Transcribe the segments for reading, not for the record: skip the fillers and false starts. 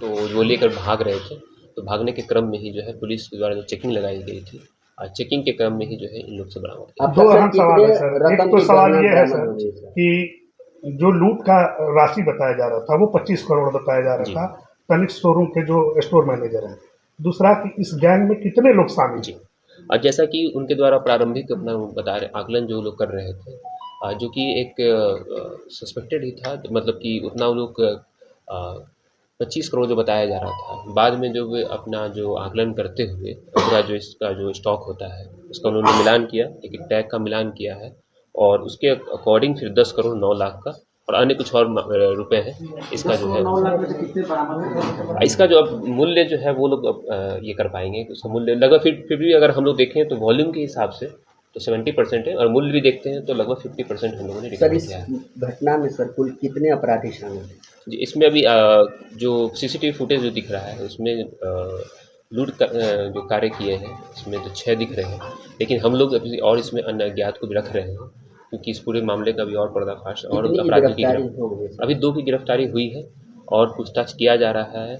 तो वो लेकर भाग रहे थे। तो भागने के क्रम में ही जो है पुलिस द्वारा जो चेकिंग लगाई गई थी, चेकिंग के क्रम में ही जो है इन लोग से बरामद किया। दो अहम सवाल है सर। एक तो सवाल ये है सर कि जो लूट का राशि बताया जा रहा था वो 25 करोड़ बताया जा रहा था तनिष्क शोरूम के जो स्टोर मैनेजर हैं। दूसरा कि इस गैंग में कितने लोग शामिल जी, और जैसा कि उनके द्वारा प्रारंभिक अपना बता रहे आकलन जो लोग कर रहे थे, जो कि एक सस्पेक्टेड ही था, मतलब कि उतना वो लोग 25 करोड़ जो बताया जा रहा था। बाद में जो वे अपना जो आकलन करते हुए पूरा जो इसका जो स्टॉक होता है उसका उन्होंने मिलान किया, एक टैग का मिलान किया है और उसके अकॉर्डिंग फिर 10 करोड़ 9 लाख का और अन्य कुछ और रुपए हैं। इसका जो है 9 लाख में से कितने बरामद? इसका जो अब मूल्य जो है वो लोग अब ये कर पाएंगे। उसका मूल्य लगभग फिर भी अगर हम लोग देखें तो वॉल्यूम के हिसाब से तो 70% है और मूल्य भी देखते हैं तो लगभग 50% हम लोगों ने सर रिकवर इस किया है। घटना में सर कुल कितने अपराधी शामिल हैं? जी, इसमें अभी जो सीसीटीवी फुटेज जो दिख रहा है उसमें लूट का जो कार्य किए हैं इसमें तो 6 दिख रहे हैं, लेकिन हम लोग अभी और इसमें अन्य अज्ञात को भी रख रहे हैं क्योंकि इस पूरे मामले का भी और पर्दाफाश और अपराधियों की अभी 2 की गिरफ्तारी हुई है और पूछताछ किया जा रहा है।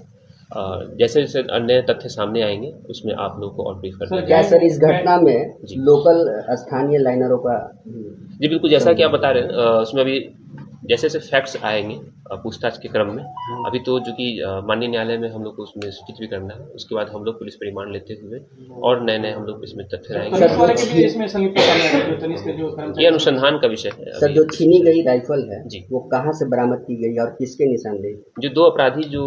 जैसे जैसे अन्य तथ्य सामने आएंगे उसमें आप लोगों को और ब्रीफ कर दिया क्या जाएगा। सर इस घटना में लोकल स्थानीय लाइनरों का जी बिल्कुल, जैसा कि आप बता रहे हैं उसमें अभी जैसे जैसे फैक्ट्स आएंगे पूछताछ के क्रम में, अभी तो जो कि माननीय न्यायालय में हम लोग को उसमें सूचित भी करना है, उसके बाद हम लोग पुलिस पर रिमांड लेते हुए और नए नए हम लोग इसमें तथ्य लाएंगे। ये अनुसंधान का विषय है। सर जो छीनी गई राइफल है जी, वो कहाँ से बरामद की गई और किसके निशानदेही? जो 2 अपराधी जो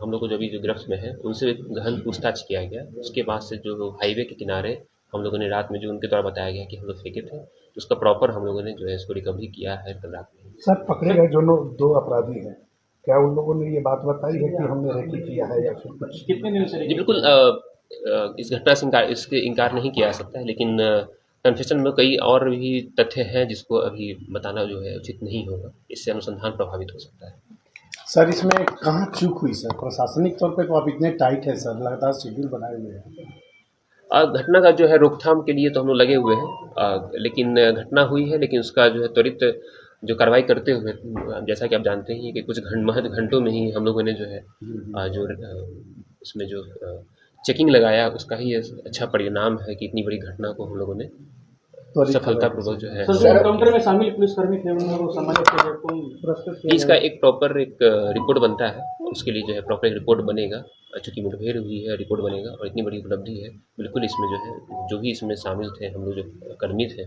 हम लोग को जो अभी जो गिरफ्त में है उनसे गहन पूछताछ किया गया। उसके बाद से जो हाईवे के किनारे हम लोगों ने रात में जो उनके द्वारा बताया गया कि हम लोग फेंके थे, तो उसका प्रॉपर हम लोगों ने जो है इसको रिकवरी किया है कल रात में। सर पकड़े गए जो 2 अपराधी हैं, क्या उन लोगों ने ये बात बताई है कि हमने रेकी किया है या फिर कुछ? कितने दिन से? जी बिल्कुल, इस घटना से इनकार नहीं किया जा सकता है, लेकिन कन्फेशन में कई और भी तथ्य हैं जिसको अभी बताना जो है उचित नहीं होगा, इससे अनुसंधान प्रभावित हो सकता है। सर इसमें कहाँ चूक हुई सर? प्रशासनिक तौर पे तो आप इतने टाइट है सर, लगातार शेड्यूल बनाए हुए हैं। घटना का जो है रोकथाम के लिए तो हम लोग लगे हुए हैं, लेकिन घटना हुई है, लेकिन उसका जो है त्वरित जो कार्रवाई करते हुए जैसा कि आप जानते हैं कि कुछ महज घंटों में ही हम लोगों ने जो है जो उसमें जो चेकिंग लगाया उसका ही अच्छा परिणाम है कि इतनी बड़ी घटना को हम लोगों ने सफलतापूर्वक जो है काउंटर में शामिल पुलिसकर्मी थे उनको सम्मानित इसका एक प्रॉपर एक रिपोर्ट बनता है, उसके लिए जो है प्रॉपर एक रिपोर्ट बनेगा। चूँकि मुठभेड़ हुई है रिपोर्ट बनेगा और इतनी बड़ी उपलब्धि है, बिल्कुल इसमें जो है जो भी इसमें शामिल थे हम लोग जो कर्मी थे,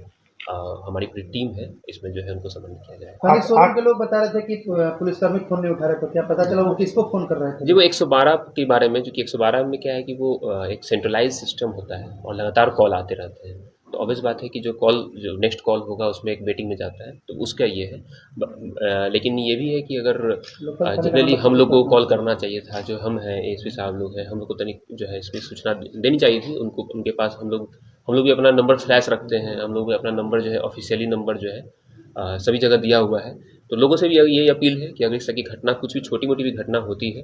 हमारी पूरी टीम है, इसमें जो है उनको सम्मानित किया जाएगा। शोरूम के लोग बता रहे थे कि पुलिसकर्मी फोन नहीं उठा रहे, तो क्या पता चला वो किसको फोन कर रहे थे? जी वो 112 के बारे में, क्योंकि 112 में क्या है कि वो एक सेंट्रलाइज सिस्टम होता है और लगातार कॉल आते रहते हैं, तो ऑब्वियस बात है कि जो नेक्स्ट कॉल होगा उसमें एक वेटिंग में जाता है, तो उसका ये है। लेकिन ये भी है कि अगर जनरली हम लोग को कॉल करना चाहिए था, जो हम हैं एएसपी साहब लोग हैं, हम लोग को तनिक जो है इसकी सूचना देनी चाहिए थी उनको, उनके पास हम लोग भी अपना नंबर फ्लैश रखते हैं, हम लोग भी अपना नंबर जो है ऑफिशियली नंबर जो है सभी जगह दिया हुआ है। तो लोगों से भी यही अपील है कि अगर इस तरह की घटना कुछ भी छोटी मोटी भी घटना होती है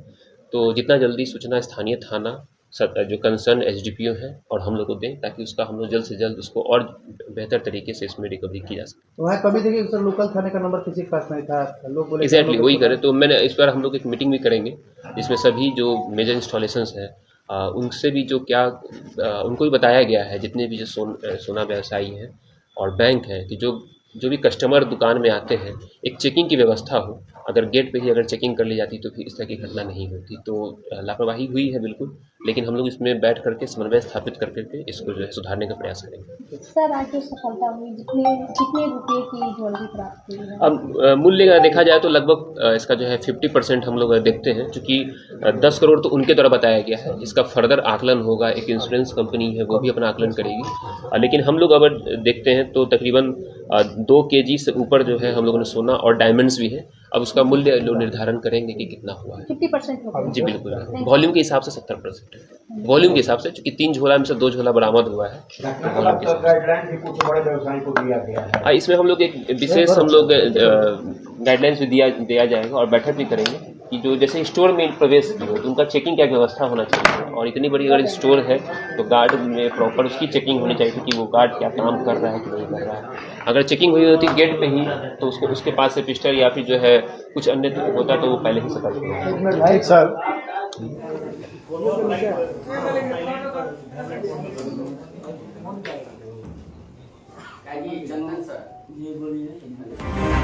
तो जितना जल्दी सूचना स्थानीय थाना जो कंसर्न एसडीपीओ हैं और हम लोग को दें, ताकि उसका हम लोग जल्द से जल्द उसको और बेहतर तरीके से इसमें रिकवरी की जा सके। तो वहाँ कभी देखिए सर लोकल थाने का नंबर किसी के पास नहीं था, लोग बोले एग्जैक्टली वही करें। तो मैंने इस बार हम लोग एक मीटिंग भी करेंगे जिसमें सभी जो मेजर इंस्टॉलेशंस हैं उनसे भी जो क्या उनको भी बताया गया है, जितने भी जो सोना व्यवसायी हैं और बैंक हैं, कि जो भी कस्टमर दुकान में आते हैं एक चेकिंग की व्यवस्था हो। अगर गेट पे ही अगर चेकिंग कर ली जाती तो फिर इस तरह की घटना नहीं होती। तो लापरवाही हुई है बिल्कुल, लेकिन हम लोग इसमें बैठ करके समन्वय स्थापित करके इसको जो है सुधारने का प्रयास करेंगे। सर आज जो सफलता हुई, कितने रुपए की ज्वेलरी प्राप्त हुई है? अब मूल्य का देखा जाए तो लगभग इसका जो है 50% हम लोग देखते हैं, क्योंकि 10 करोड़ तो उनके द्वारा बताया गया है, इसका फर्दर आकलन होगा, एक इंश्योरेंस कंपनी है वो भी अपना आकलन करेगी। लेकिन हम लोग अगर देखते हैं तो तकरीबन 2 kg से ऊपर जो है हम लोगों ने सोना और डायमंड्स भी है। अब उसका मूल्य लोग निर्धारण करेंगे कि कितना हुआ है। 50% जी बिल्कुल, वॉल्यूम के हिसाब से 70% है, वॉल्यूम के हिसाब से, चूँकि 3 झोला में से 2 झोला बरामद हुआ है। इसमें हम लोग एक विशेष हम लोग गाइडलाइंस भी दिया जाएगा और बैठक भी करेंगे कि जो जैसे स्टोर में प्रवेश किए तो उनका चेकिंग क्या व्यवस्था होना चाहिए, और इतनी बड़ी अगर स्टोर है तो गार्ड में प्रॉपर उसकी चेकिंग होनी चाहिए कि वो गार्ड क्या काम कर रहा है कि नहीं कर रहा है। अगर चेकिंग हुई होती गेट पे ही तो उसके पास से पिस्टल या फिर जो है कुछ अन्य होता तो वो पहले ही सतर्क होता। Right sir. चंदन सर, ये बोलिए।